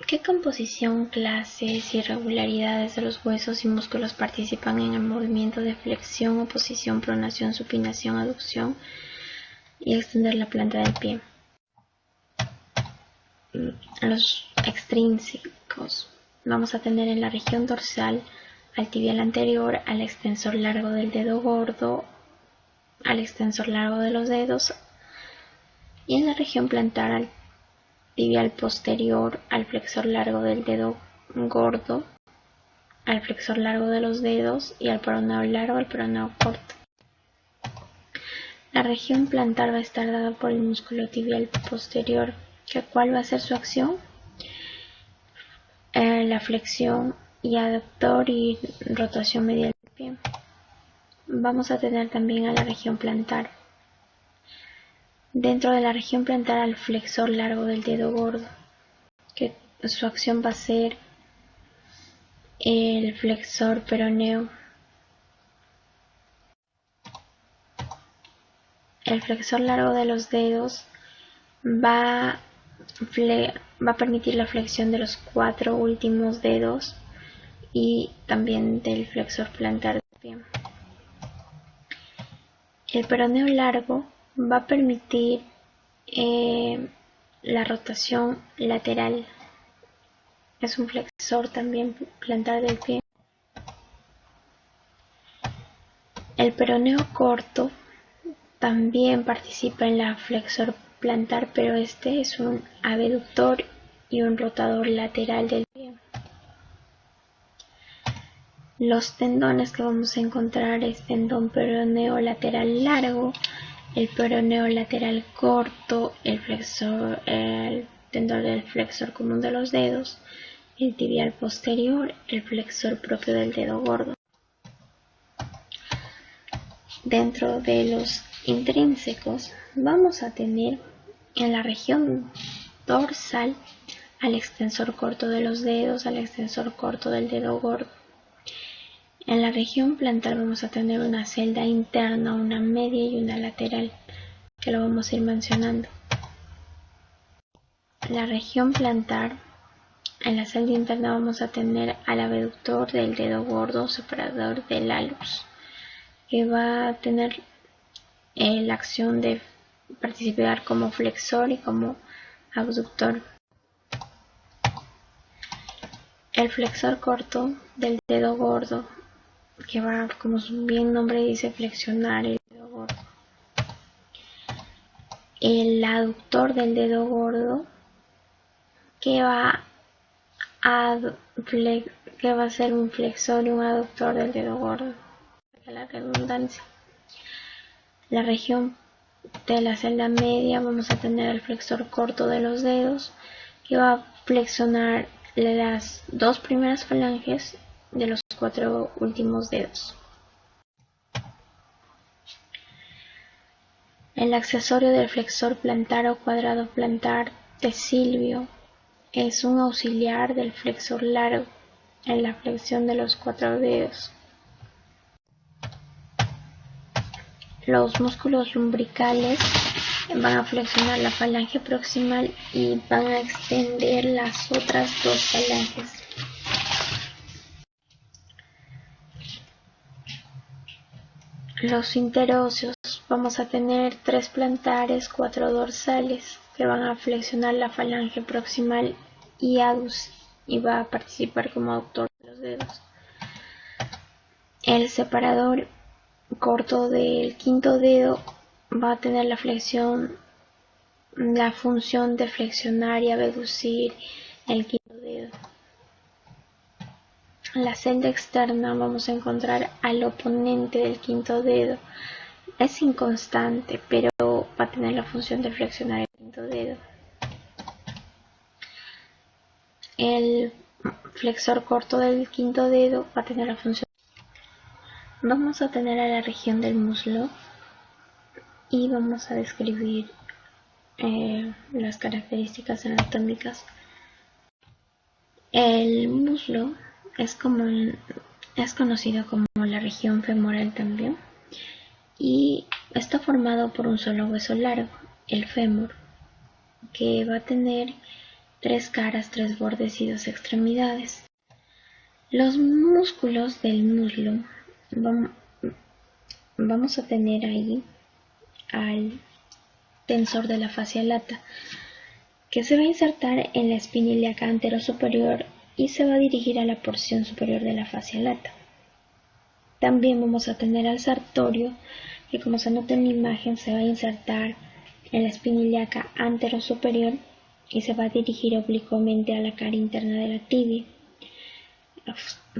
¿Qué composición, clases y irregularidades de los huesos y músculos participan en el movimiento de flexión, oposición, pronación, supinación, aducción y extender la planta del pie? Los extrínsecos. Vamos a tener en la región dorsal al tibial anterior, al extensor largo del dedo gordo, al extensor largo de los dedos, y en la región plantar al tibial posterior, al flexor largo del dedo gordo, al flexor largo de los dedos y al peroneo largo, al peroneo corto. La región plantar va a estar dada por el músculo tibial posterior. ¿Cuál va a ser su acción? La flexión y aductor y rotación medial del pie. Vamos a tener también a la región plantar. Dentro de la región plantar al flexor largo del dedo gordo, que su acción va a ser el flexor peroneo. El flexor largo de los dedos va a permitir la flexión de los 4 últimos dedos y también del flexor plantar del pie. El peroneo largo va a permitir la rotación lateral. Es un flexor también plantar del pie. El peroneo corto también participa en la flexor plantar, pero este es un abductor y un rotador lateral del pie. Los tendones que vamos a encontrar es tendón peroneo lateral largo, el peroneo lateral corto, el tendón del flexor común de los dedos, el tibial posterior, el flexor propio del dedo gordo. Dentro de los intrínsecos vamos a tener en la región dorsal al extensor corto de los dedos, al extensor corto del dedo gordo. En la región plantar vamos a tener una celda interna, una media y una lateral, que lo vamos a ir mencionando. En la región plantar, en la celda interna vamos a tener al abductor del dedo gordo, separador del hallux, que va a tener la acción de participar como flexor y como abductor. El flexor corto del dedo gordo, que va, como su bien nombre dice, flexionar el dedo gordo. El aductor del dedo gordo, que va a ser un flexor y un aductor del dedo gordo, la redundancia. La región de la celda media vamos a tener el flexor corto de los dedos, que va a flexionar las 2 primeras falanges de los 4 últimos dedos. El accesorio del flexor plantar o cuadrado plantar de Silvio es un auxiliar del flexor largo en la flexión de los 4 dedos. Los músculos lumbricales van a flexionar la falange proximal y van a extender las otras 2 falanges. Los interóseos, vamos a tener 3 plantares, 4 dorsales, que van a flexionar la falange proximal y va a participar como aductor de los dedos. El separador corto del quinto dedo va a tener la función de flexionar y abducir el quinto dedo. En la celda externa vamos a encontrar al oponente del quinto dedo. Es inconstante, pero va a tener la función de flexionar el quinto dedo. El flexor corto del quinto dedo va a tener la función. Vamos a tener a la región del muslo y vamos a describir las características anatómicas. El muslo es conocido como la región femoral también, y está formado por un solo hueso largo, el fémur, que va a tener 3 caras, 3 bordes y 2 extremidades. Los músculos del muslo, vamos a tener ahí al tensor de la fascia lata, que se va a insertar en la espina ilíaca anterosuperior y se va a dirigir a la porción superior de la fascia lata. También vamos a tener al sartorio, que como se nota en la imagen se va a insertar en la espina ilíaca anterosuperior y se va a dirigir oblicuamente a la cara interna de la tibia,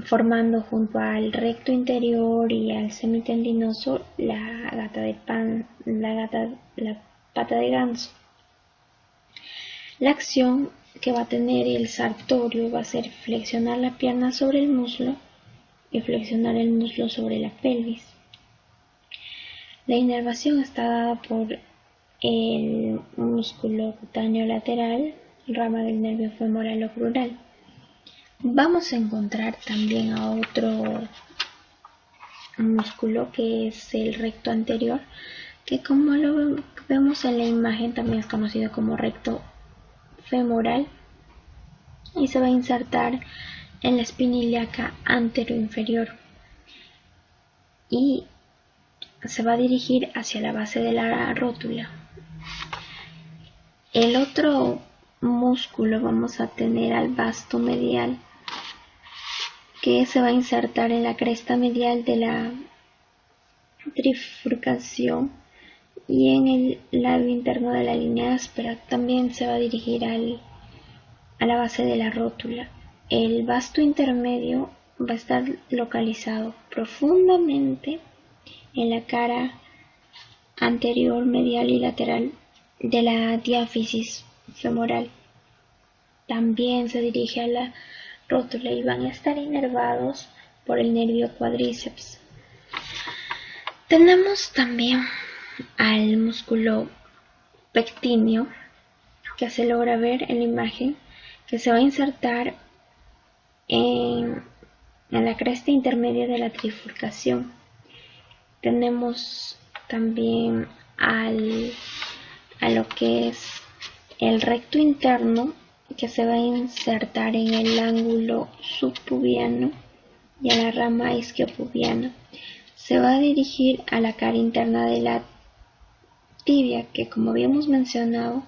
formando junto al recto interior y al semitendinoso la pata de ganso. La acción que va a tener el sartorio va a ser flexionar la pierna sobre el muslo y flexionar el muslo sobre la pelvis. La inervación está dada por el músculo cutáneo lateral, rama del nervio femoral o crural. Vamos a encontrar también a otro músculo que es el recto anterior, que como lo vemos en la imagen también es conocido como recto femoral y se va a insertar en la espina ilíaca anteroinferior y se va a dirigir hacia la base de la rótula. El otro músculo vamos a tener al vasto medial, que se va a insertar en la cresta medial de la trifurcación y en el labio interno de la línea áspera. También se va a dirigir a la base de la rótula. El vasto intermedio va a estar localizado profundamente en la cara anterior, medial y lateral de la diáfisis femoral. También se dirige a la rótula y van a estar inervados por el nervio cuádriceps. Tenemos también al músculo pectíneo, que se logra ver en la imagen, que se va a insertar en la cresta intermedia de la trifurcación. Tenemos también a lo que es el recto interno, que se va a insertar en el ángulo subpubiano y a la rama isquiopubiana. Se va a dirigir a la cara interna de la tibia, que como habíamos mencionado,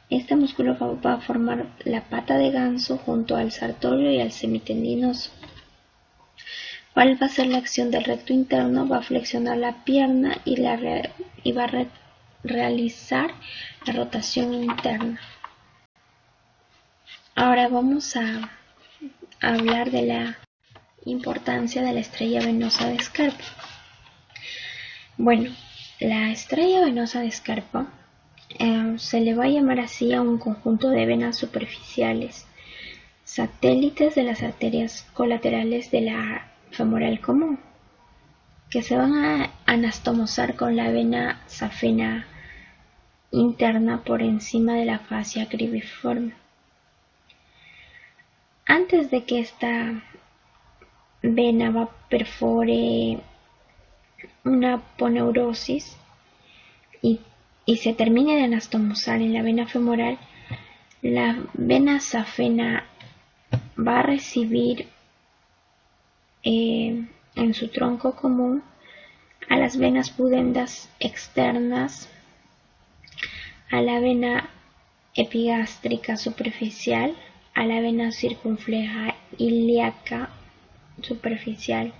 este músculo va a formar la pata de ganso junto al sartorio y al semitendinoso. ¿Cuál va a ser la acción del recto interno? Va a flexionar la pierna y va a realizar la rotación interna. Ahora vamos a hablar de la importancia de la estrella venosa de Scarpa. Bueno, la estrella venosa de Scarpa se le va a llamar así a un conjunto de venas superficiales, satélites de las arterias colaterales de la femoral común, que se van a anastomosar con la vena safena interna por encima de la fascia cribiforme. Antes de que esta vena perfore una aponeurosis y se termine de anastomosar en la vena femoral, la vena safena va a recibir en su tronco común a las venas pudendas externas, a la vena epigástrica superficial, a la vena circunfleja ilíaca superficial,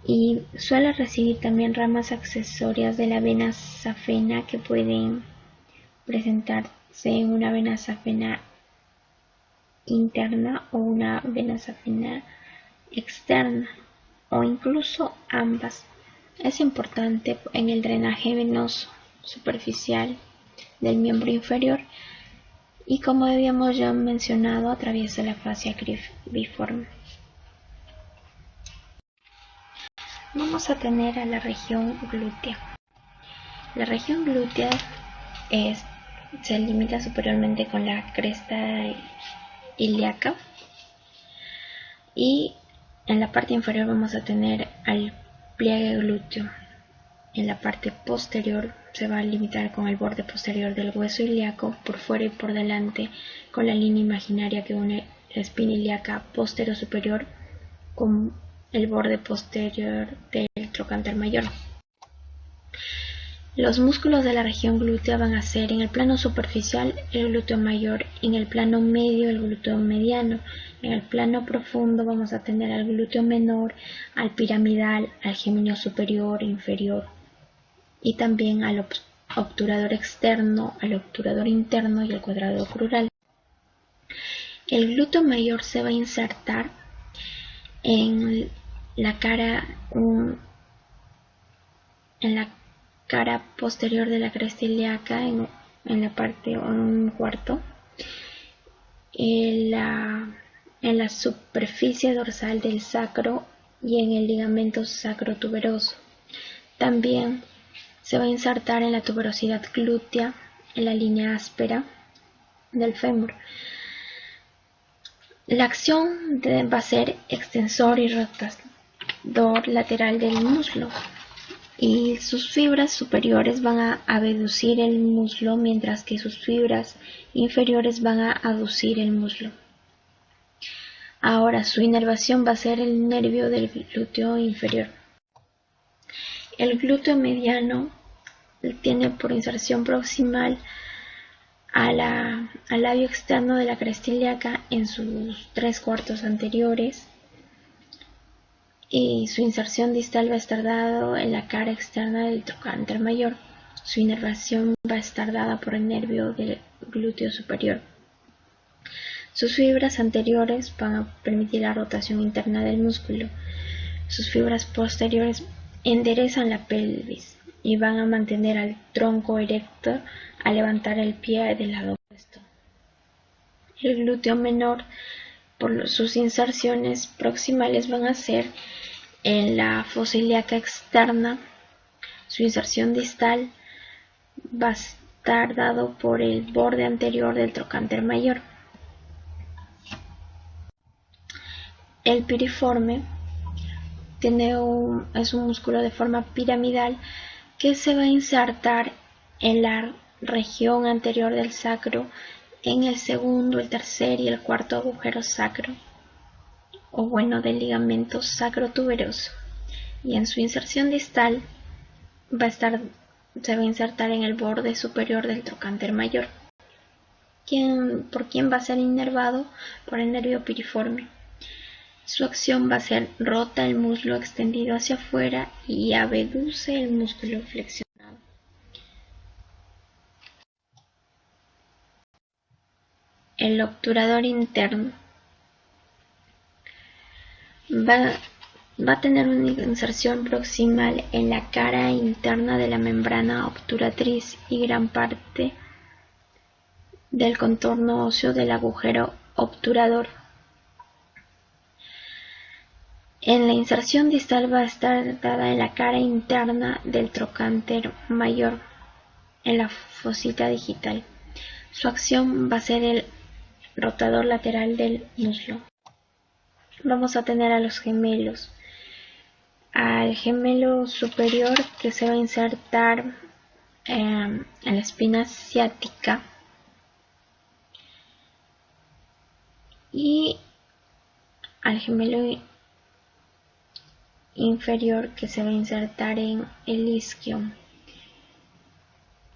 y suele recibir también ramas accesorias de la vena safena que pueden presentarse en una vena safena interna o una vena safena externa o incluso ambas. Es importante en el drenaje venoso superficial del miembro inferior y, como habíamos ya mencionado, atraviesa la fascia cribiforme. Vamos a tener a la región glútea. La región glútea se limita superiormente con la cresta ilíaca y en la parte inferior vamos a tener al pliegue glúteo. En la parte posterior se va a limitar con el borde posterior del hueso ilíaco por fuera y por delante, con la línea imaginaria que une la espina ilíaca posterior-superior con el borde posterior del trocánter mayor. Los músculos de la región glútea van a ser en el plano superficial el glúteo mayor, en el plano medio el glúteo mediano, en el plano profundo vamos a tener al glúteo menor, al piramidal, al gemenio superior e inferior y también al obturador externo, al obturador interno y al cuadrado crural. El glúteo mayor se va a insertar en la cara posterior de la cresta ilíaca en la parte en un cuarto, en la superficie dorsal del sacro y en el ligamento sacrotuberoso. También se va a insertar en la tuberosidad glútea, en la línea áspera del fémur. La acción va a ser extensor y rotador lateral del muslo y sus fibras superiores van a abducir el muslo mientras que sus fibras inferiores van a aducir el muslo. Ahora su inervación va a ser el nervio del glúteo inferior. El glúteo mediano tiene por inserción proximal al labio externo de la cresta ilíaca en sus 3/4 anteriores y su inserción distal va a estar dado en la cara externa del trocánter mayor. Su inervación va a estar dada por el nervio del glúteo superior. Sus fibras anteriores van a permitir la rotación interna del músculo. Sus fibras posteriores enderezan la pelvis y van a mantener al tronco erecto al levantar el pie del lado opuesto. El glúteo menor, por sus inserciones proximales, van a ser en la fosa ilíaca externa. Su inserción distal va a estar dado por el borde anterior del trocánter mayor. El piriforme es un músculo de forma piramidal que se va a insertar en la región anterior del sacro, en el segundo, el tercer y el cuarto agujero sacro, del ligamento sacrotuberoso. Y en su inserción distal se va a insertar en el borde superior del trocánter mayor. ¿Por quién va a ser inervado? Por el nervio piriforme. Su acción va a ser rota el muslo extendido hacia afuera y abduce el músculo flexionado. El obturador interno va a tener una inserción proximal en la cara interna de la membrana obturatriz y gran parte del contorno óseo del agujero obturador. En la inserción distal va a estar dada en la cara interna del trocánter mayor, en la fosita digital. Su acción va a ser el rotador lateral del muslo. Vamos a tener a los gemelos. Al gemelo superior, que se va a insertar en la espina ciática, y al gemelo inferior, que se va a insertar en el isquio.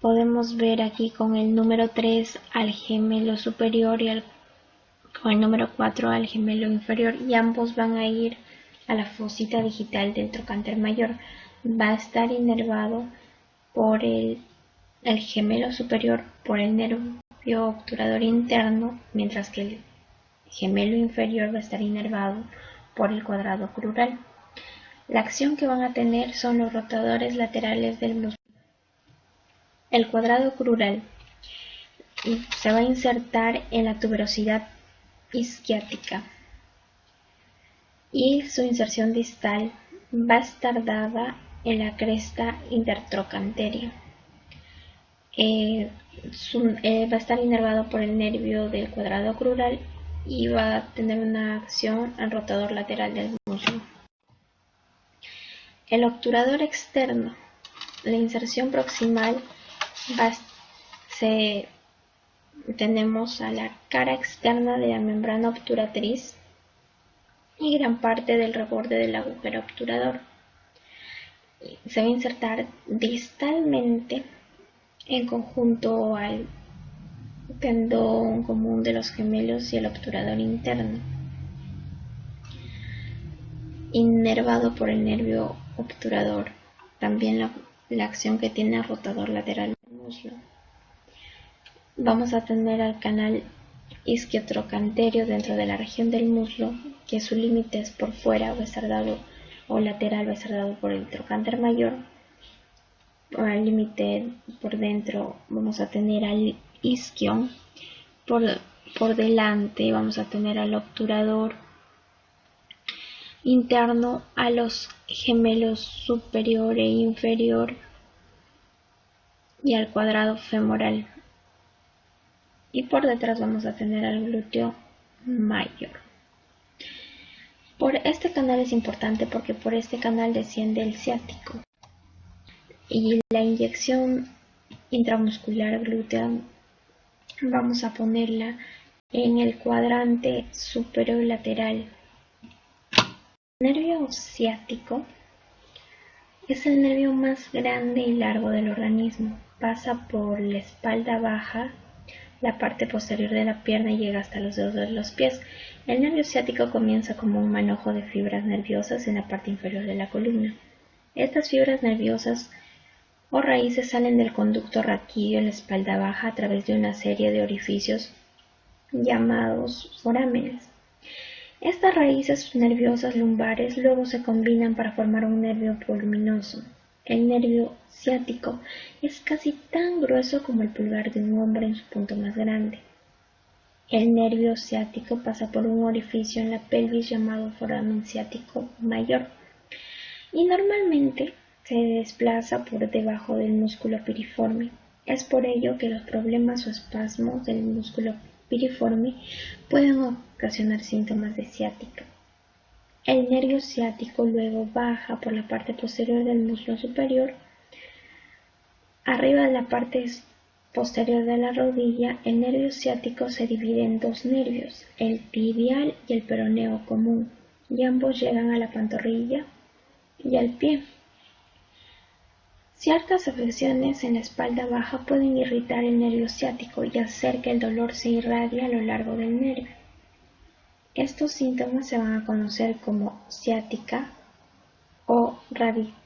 Podemos ver aquí con el número 3 al gemelo superior y con el número 4 al gemelo inferior, y ambos van a ir a la fosita digital del trocánter mayor. Va a estar inervado por el gemelo superior por el nervio obturador interno, mientras que el gemelo inferior va a estar inervado por el cuadrado crural. La acción que van a tener son los rotadores laterales del músculo. El cuadrado crural se va a insertar en la tuberosidad isquiática y su inserción distal va a estar dada en la cresta intertrocanteria. Va a estar inervado por el nervio del cuadrado crural y va a tener una acción al rotador lateral del muslo. El obturador externo la inserción proximal tenemos a la cara externa de la membrana obturatriz y gran parte del reborde del agujero obturador. Se va a insertar distalmente en conjunto al tendón común de los gemelos y el obturador interno, inervado por el nervio obturador. También la acción que tiene el rotador lateral del muslo. Vamos a tener al canal isquiotrocantero dentro de la región del muslo, que su límite es por fuera, va a estar dado, o lateral va a estar dado por el trocánter mayor. Al límite por dentro vamos a tener al isquion, por delante vamos a tener al obturador interno, a los gemelos superior e inferior y al cuadrado femoral. Y por detrás vamos a tener al glúteo mayor. Este canal es importante porque por este canal desciende el ciático. Y la inyección intramuscular glútea vamos a ponerla en el cuadrante superior lateral. El nervio ciático es el nervio más grande y largo del organismo. Pasa por la espalda baja, la parte posterior de la pierna y llega hasta los dedos de los pies. El nervio ciático comienza como un manojo de fibras nerviosas en la parte inferior de la columna. Estas fibras nerviosas o raíces salen del conducto raquídeo en la espalda baja a través de una serie de orificios llamados forámenes. Estas raíces nerviosas lumbares luego se combinan para formar un nervio voluminoso. El nervio ciático es casi tan grueso como el pulgar de un hombre en su punto más grande. El nervio ciático pasa por un orificio en la pelvis llamado foramen ciático mayor y normalmente se desplaza por debajo del músculo piriforme. Es por ello que los problemas o espasmos del músculo piriforme pueden ocasionar síntomas de ciática. El nervio ciático luego baja por la parte posterior del muslo superior. Arriba de la parte posterior de la rodilla, el nervio ciático se divide en dos nervios, el tibial y el peroneo común, y ambos llegan a la pantorrilla y al pie. Ciertas afecciones en la espalda baja pueden irritar el nervio ciático y hacer que el dolor se irradie a lo largo del nervio. Estos síntomas se van a conocer como ciática o radiculosis.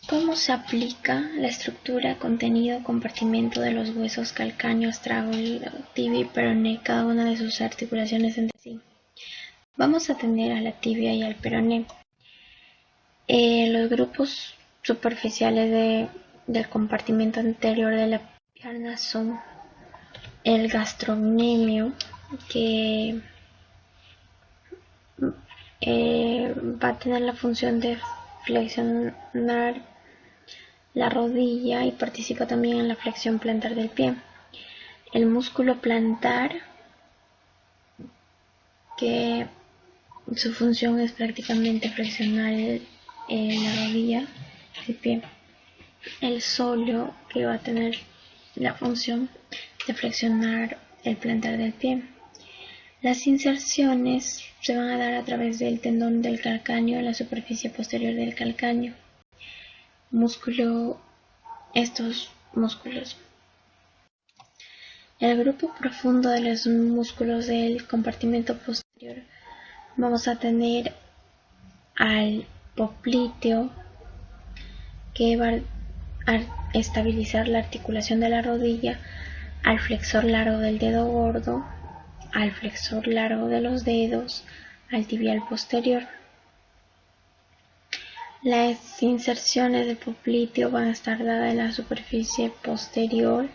¿Cómo se aplica la estructura, contenido, compartimento de los huesos calcáneo, astrágalo, tibia y peroné, cada una de sus articulaciones entre sí? Vamos a tener a la tibia y al peroné. Los grupos superficiales del compartimento anterior de la pierna son el gastrocnemio, que va a tener la función de flexionar la rodilla y participa también en la flexión plantar del pie. El músculo plantar, que su función es prácticamente flexionar la rodilla del pie. El sóleo, que va a tener la función de flexionar el plantar del pie. Las inserciones se van a dar a través del tendón del calcáneo en la superficie posterior del calcáneo. Estos músculos. El grupo profundo de los músculos del compartimento posterior, vamos a tener al popliteo, que va a estabilizar la articulación de la rodilla, al flexor largo del dedo gordo, al flexor largo de los dedos, al tibial posterior. Las inserciones del popliteo van a estar dadas en la superficie posterior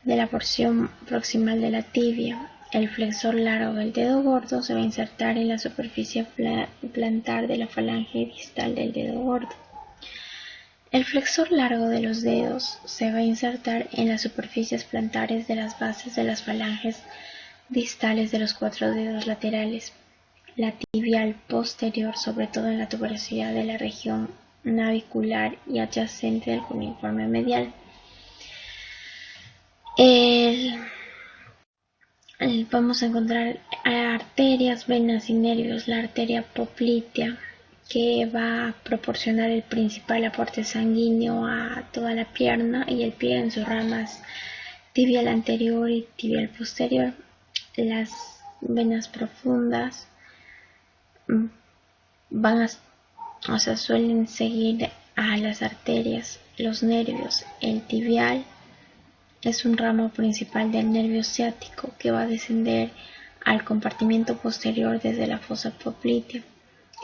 de la porción proximal de la tibia, el flexor largo del dedo gordo se va a insertar en la superficie plantar de la falange distal del dedo gordo. El flexor largo de los dedos se va a insertar en las superficies plantares de las bases de las falanges distales de los 4 dedos laterales, la tibial posterior, sobre todo en la tuberosidad de la región navicular y adyacente del cuneiforme medial. Vamos a encontrar arterias, venas y nervios. La arteria poplitea, que va a proporcionar el principal aporte sanguíneo a toda la pierna y el pie en sus ramas tibial anterior y tibial posterior. Las venas profundas suelen seguir a las arterias. Los nervios, el tibial es un ramo principal del nervio ciático que va a descender al compartimento posterior desde la fosa poplitea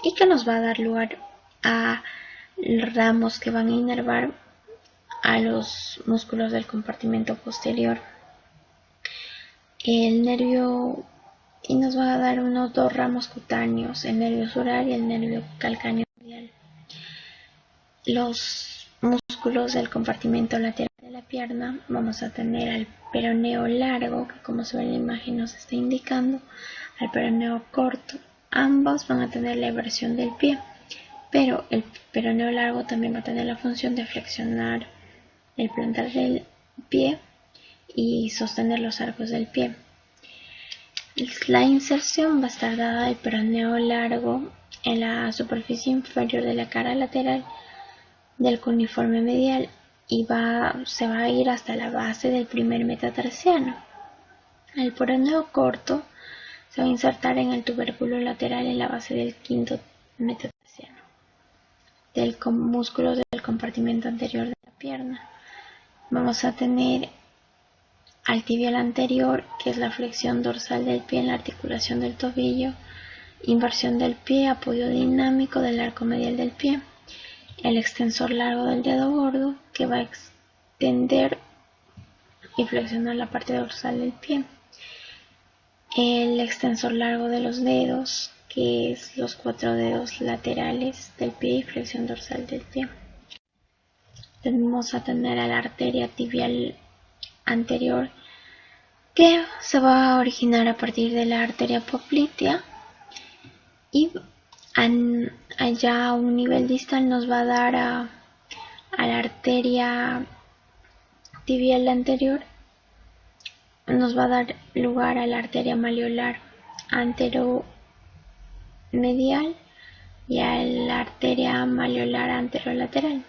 y que nos va a dar lugar a ramos que van a inervar a los músculos del compartimento posterior. El nervio y nos va a dar unos 2 ramos cutáneos, el nervio sural y el nervio calcáneo medial. Los músculos del compartimento lateral de la pierna, vamos a tener al peroneo largo, que como se ve en la imagen nos está indicando, al peroneo corto. Ambos van a tener la eversión del pie, pero el peroneo largo también va a tener la función de flexionar el plantar del pie y sostener los arcos del pie. La inserción va a estar dada del peroneo largo en la superficie inferior de la cara lateral del cuneiforme medial y se va a ir hasta la base del primer metatarsiano. El peroneo corto se va a insertar en el tubérculo lateral en la base del quinto metatarsiano del músculo del compartimento anterior de la pierna. Vamos a tener al tibial anterior, que es la flexión dorsal del pie en la articulación del tobillo, inversión del pie, apoyo dinámico del arco medial del pie, el extensor largo del dedo gordo, que va a extender y flexionar la parte dorsal del pie, el extensor largo de los dedos, que es los 4 dedos laterales del pie y flexión dorsal del pie. Vamos a tener a la arteria tibial anterior, que se va a originar a partir de la arteria poplitea y allá a un nivel distal nos va a dar a la arteria tibial anterior, nos va a dar lugar a la arteria malleolar anteromedial y a la arteria malleolar anterolateral.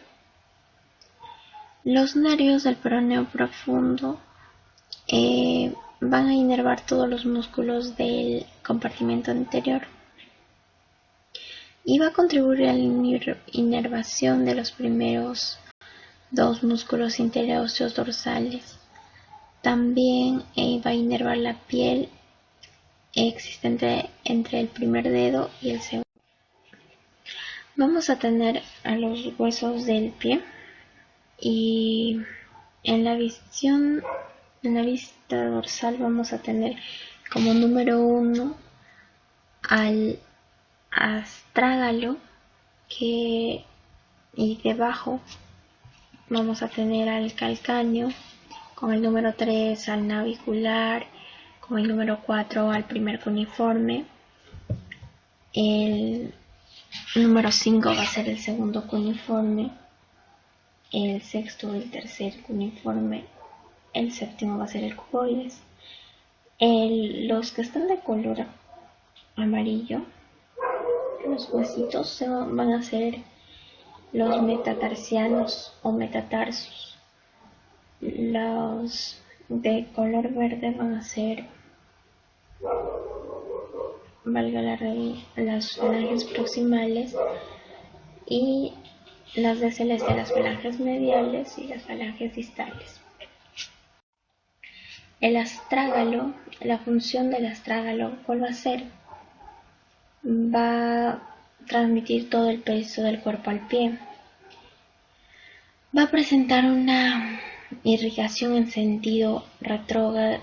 Los nervios del peroneo profundo van a inervar todos los músculos del compartimento anterior y va a contribuir a la inervación de los primeros 2 músculos interóseos dorsales. También va a inervar la piel existente entre el primer dedo y el segundo. Vamos a tener a los huesos del pie y en la vista dorsal vamos a tener como número 1 al astrágalo, y debajo vamos a tener al calcáneo, con el número 3 al navicular, con el número 4 al primer cuneiforme, el número 5 va a ser el segundo cuneiforme, el sexto el tercer cuneiforme, el séptimo va a ser el cuboides. Los que están de color amarillo, los huesitos van a ser los metatarsianos o metatarsos. Los de color verde van a ser, las falanges proximales, y las de celeste las falanges mediales y las falanges distales. El astrágalo, la función del astrágalo, ¿cuál va a ser? Va a transmitir todo el peso del cuerpo al pie. Va a presentar una irrigación en sentido retrógrado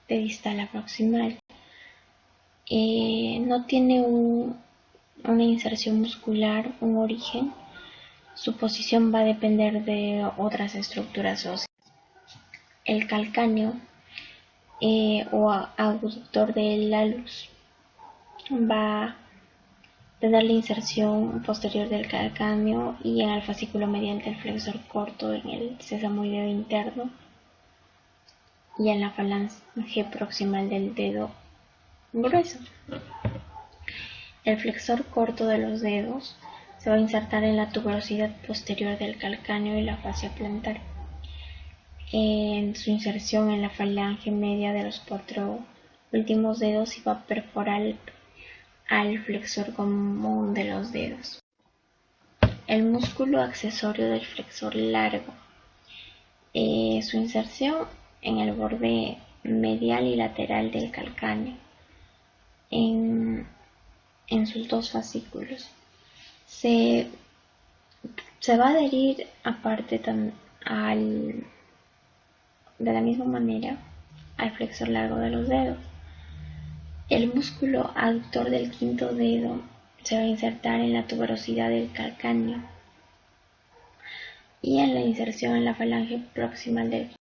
de distal a proximal. No tiene una inserción muscular, un origen. Su posición va a depender de otras estructuras óseas. El calcáneo o abductor del lalus va a tener la inserción posterior del calcáneo y en el fascículo mediante el flexor corto en el sesamoideo interno y en la falange proximal del dedo grueso. El flexor corto de los dedos se va a insertar en la tuberosidad posterior del calcáneo y la fascia plantar. En su inserción en la falange media de los 4 últimos dedos y va a perforar al flexor común de los dedos. El músculo accesorio del flexor largo. Su inserción en el borde medial y lateral del calcáneo, en sus 2 fascículos. Se va a adherir aparte de la misma manera al flexor largo de los dedos. El músculo aductor del 5º dedo se va a insertar en la tuberosidad del calcáneo y en la inserción en la falange proximal del